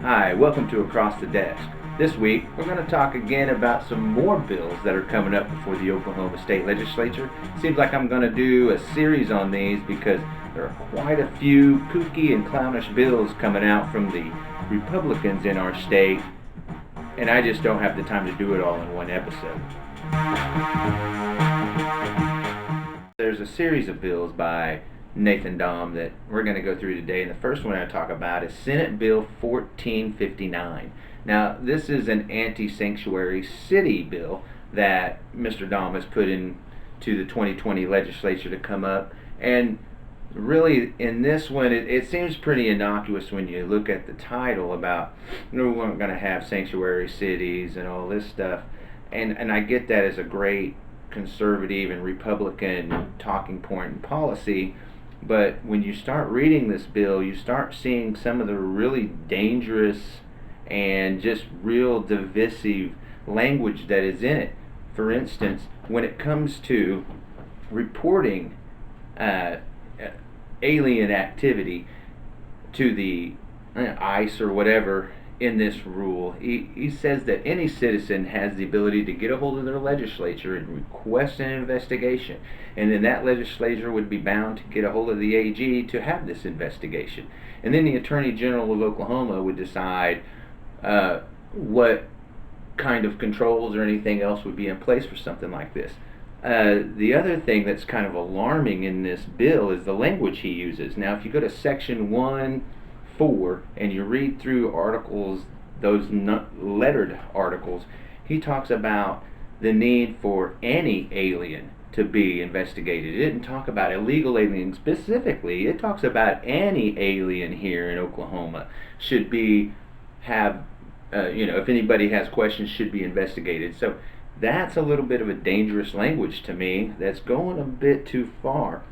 Hi, welcome to Across the Desk. This week, we're going to talk again about some more bills that are coming up before the Oklahoma State Legislature. Seems like I'm going to do a series on these because there are quite a few kooky and clownish bills coming out from the Republicans in our state, and I just don't have the time to do it all in one episode. There's a series of bills by Nathan Dahm that we're going to go through today, and the first one I talk about is Senate Bill 1459. Now, this is an anti-sanctuary city bill that Mr. Dahm has put into the 2020 legislature to come up, and really in this one it seems pretty innocuous when you look at the title about we weren't going to have sanctuary cities and all this stuff, and I get that as a great conservative and Republican talking point in policy. But when you start reading this bill, you start seeing some of the really dangerous and just real divisive language that is in it. For instance, when it comes to reporting alien activity to the ICE or whatever in this rule, he says that any citizen has the ability to get a hold of their legislature and request an investigation, and then that legislature would be bound to get a hold of the AG to have this investigation, and then the Attorney General of Oklahoma would decide what kind of controls or anything else would be in place for something like this. The other thing that's kind of alarming in this bill is the language he uses. Now, if you go to section 1(4) and you read through articles, those lettered articles, he talks about the need for any alien to be investigated. It didn't talk about illegal aliens specifically. It talks about any alien here in Oklahoma should be if anybody has questions, should be investigated. So that's a little bit of a dangerous language to me. That's going a bit too far.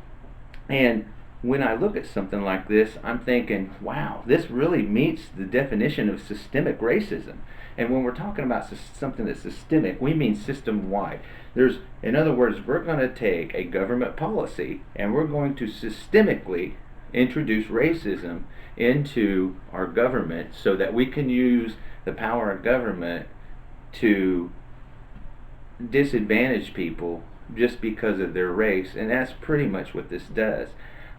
And when I look at something like this, I'm thinking, wow, this really meets the definition of systemic racism. And when we're talking about something that's systemic, we mean system-wide. In other words, we're going to take a government policy and we're going to systemically introduce racism into our government so that we can use the power of government to disadvantage people just because of their race. And that's pretty much what this does.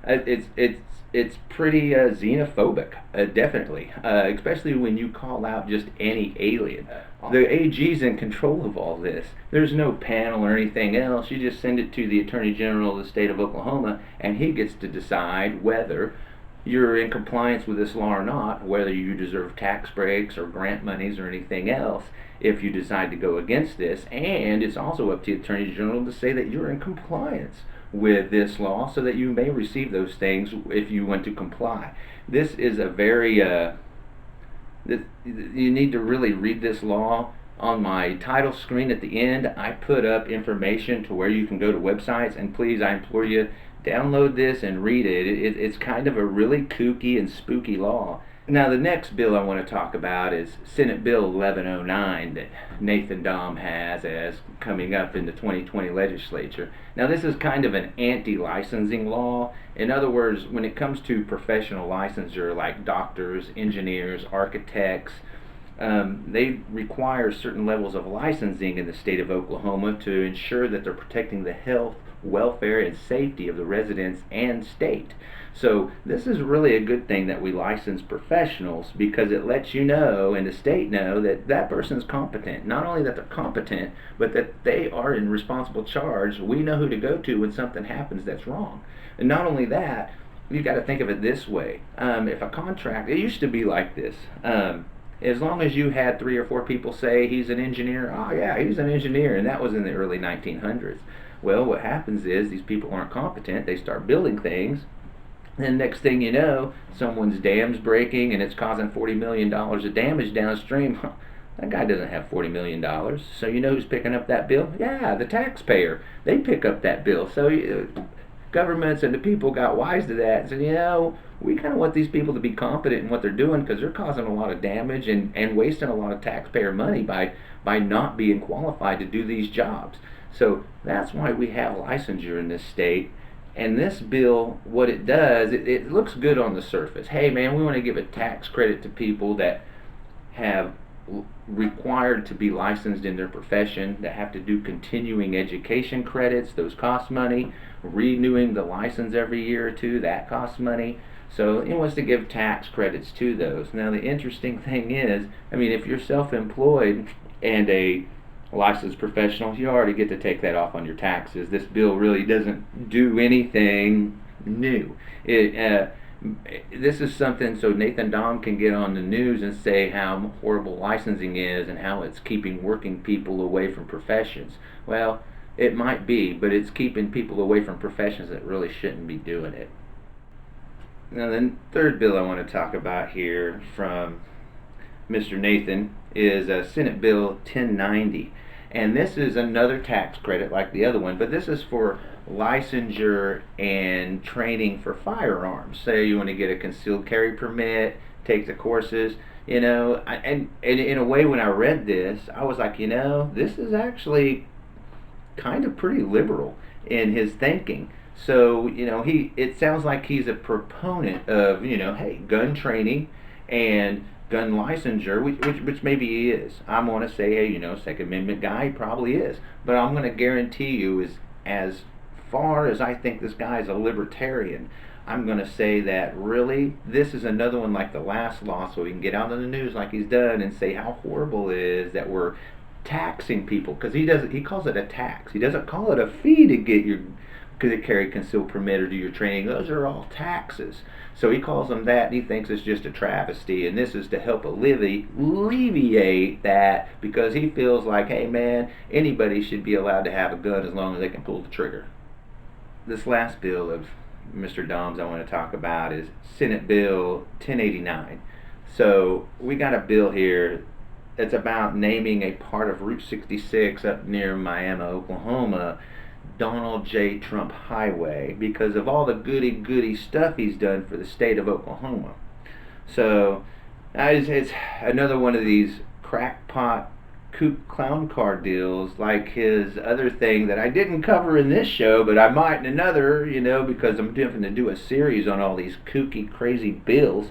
It's pretty xenophobic, definitely, especially when you call out just any alien. The AG's in control of all this. There's no panel or anything else. You just send it to the Attorney General of the state of Oklahoma, and he gets to decide whether you're in compliance with this law or not, whether you deserve tax breaks or grant monies or anything else if you decide to go against this. And it's also up to the Attorney General to say that you're in compliance with this law so that you may receive those things if you want to comply. This is a very you need to really read this law. On my title screen at the end, I put up information to where you can go to websites, and please, I implore you, download this and read it. It's kind of a really kooky and spooky law. Now, the next bill I want to talk about is Senate Bill 1109 that Nathan Dahm has as coming up in the 2020 legislature. Now, this is kind of an anti-licensing law. In other words, when it comes to professional licensure like doctors, engineers, architects, they require certain levels of licensing in the state of Oklahoma to ensure that they're protecting the health, welfare, and safety of the residents and state. So this is really a good thing that we license professionals, because it lets you know and the state know that that person's competent. Not only that they're competent, but that they are in responsible charge. We know who to go to when something happens that's wrong. And not only that, you've got to think of it this way. If a contract, it used to be like this. As long as you had 3 or 4 people say he's an engineer, oh yeah, he's an engineer, and that was in the early 1900s. Well, what happens is these people aren't competent, they start building things, and next thing you know, someone's dam's breaking and it's causing $40 million of damage downstream. That guy doesn't have $40 million. So you know who's picking up that bill? Yeah, the taxpayer. They pick up that bill. So governments and the people got wise to that and said, we kind of want these people to be competent in what they're doing, because they're causing a lot of damage and wasting a lot of taxpayer money by not being qualified to do these jobs. So that's why we have licensure in this state. And this bill, what it does, it looks good on the surface. Hey man, we want to give a tax credit to people that have required to be licensed in their profession, that have to do continuing education credits, those cost money. Renewing the license every year or two, that costs money. So it wants to give tax credits to those. Now the interesting thing is, I mean, if you're self-employed and a licensed professional, you already get to take that off on your taxes. This bill really doesn't do anything new. This is something so Nathan Dahm can get on the news and say how horrible licensing is and how it's keeping working people away from professions. Well, it might be, but it's keeping people away from professions that really shouldn't be doing it. Now, the third bill I want to talk about here from Mr. Nathan is Senate Bill 1090. And this is another tax credit like the other one, but this is for licensure and training for firearms. Say you want to get a concealed carry permit, take the courses, and in a way when I read this, I was like, this is actually kind of pretty liberal in his thinking. So, it sounds like he's a proponent of, hey, gun training and gun licensure, which maybe he is. I'm going to say, hey, Second Amendment guy, he probably is. But I'm going to guarantee you, as far as I think this guy is a libertarian, I'm going to say that really, this is another one like the last law, so he can get out on the news like he's done and say how horrible it is that we're taxing people, because he calls it a tax. He doesn't call it a fee to get your carry concealed permit or do your training. Those are all taxes. So he calls them that, and he thinks it's just a travesty, and this is to help alleviate that, because he feels like, hey man, anybody should be allowed to have a gun as long as they can pull the trigger. This last bill of Mr. Dahm's I want to talk about is Senate Bill 1089. So we got a bill here that's about naming a part of Route 66 up near Miami, Oklahoma, Donald J. Trump Highway, because of all the goody stuff he's done for the state of Oklahoma. So it's another one of these crackpot kook clown car deals, like his other thing that I didn't cover in this show, but I might in another, because I'm going to do a series on all these kooky, crazy bills,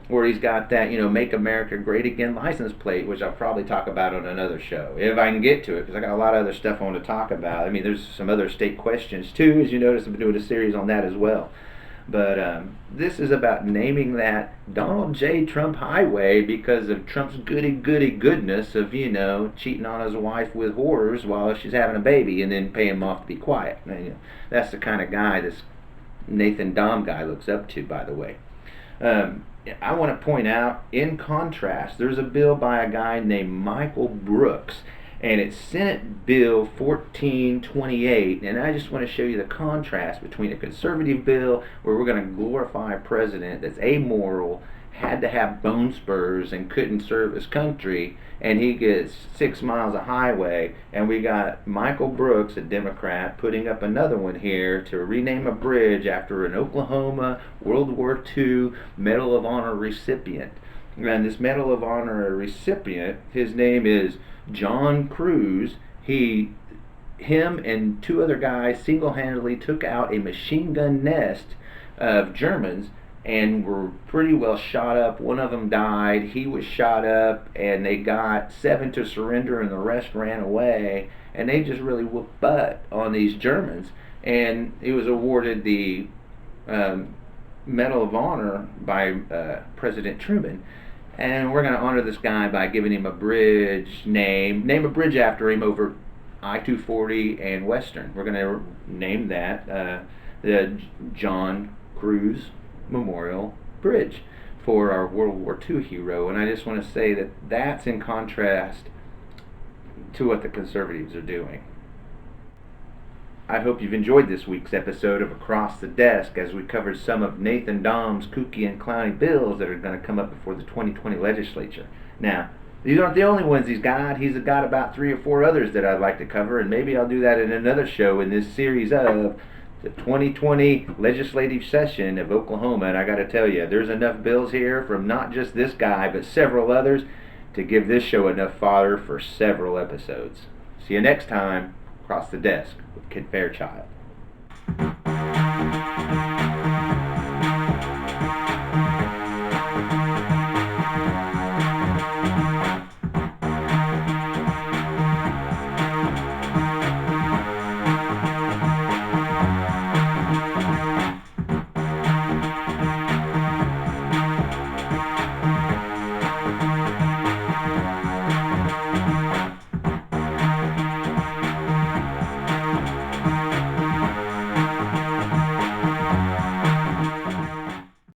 where he's got that, Make America Great Again license plate, which I'll probably talk about on another show, if I can get to it, because I got a lot of other stuff I want to talk about. I mean, there's some other state questions, too. As you notice, I've been doing a series on that as well. But this is about naming that Donald J. Trump Highway because of Trump's goody goodness of, cheating on his wife with whores while she's having a baby and then paying him off to be quiet. Now, that's the kind of guy this Nathan Dahm guy looks up to, by the way. I want to point out, in contrast, there's a bill by a guy named Michael Brooks, and it's Senate Bill 1428, and I just want to show you the contrast between a conservative bill where we're going to glorify a president that's amoral, had to have bone spurs and couldn't serve his country, and he gets 6 miles of highway, and we got Michael Brooks, a Democrat, putting up another one here to rename a bridge after an Oklahoma World War II Medal of Honor recipient. And this Medal of Honor recipient, his name is John Cruz. Him and 2 other guys single-handedly took out a machine gun nest of Germans and were pretty well shot up. One of them died. He was shot up, and they got 7 to surrender, and the rest ran away. And they just really whooped butt on these Germans. And he was awarded the Medal of Honor by President Truman. And we're going to honor this guy by giving him a bridge name a bridge after him over I-240 and Western. We're going to name that the John Cruz Memorial Bridge for our World War II hero. And I just want to say that that's in contrast to what the conservatives are doing. I hope you've enjoyed this week's episode of Across the Desk as we covered some of Nathan Dahm's kooky and clowny bills that are going to come up before the 2020 legislature. Now, these aren't the only ones he's got. He's got about 3 or 4 others that I'd like to cover, and maybe I'll do that in another show in this series of the 2020 legislative session of Oklahoma. And I got to tell you, there's enough bills here from not just this guy, but several others to give this show enough fodder for several episodes. See you next time, Across the Desk with Kid Fairchild.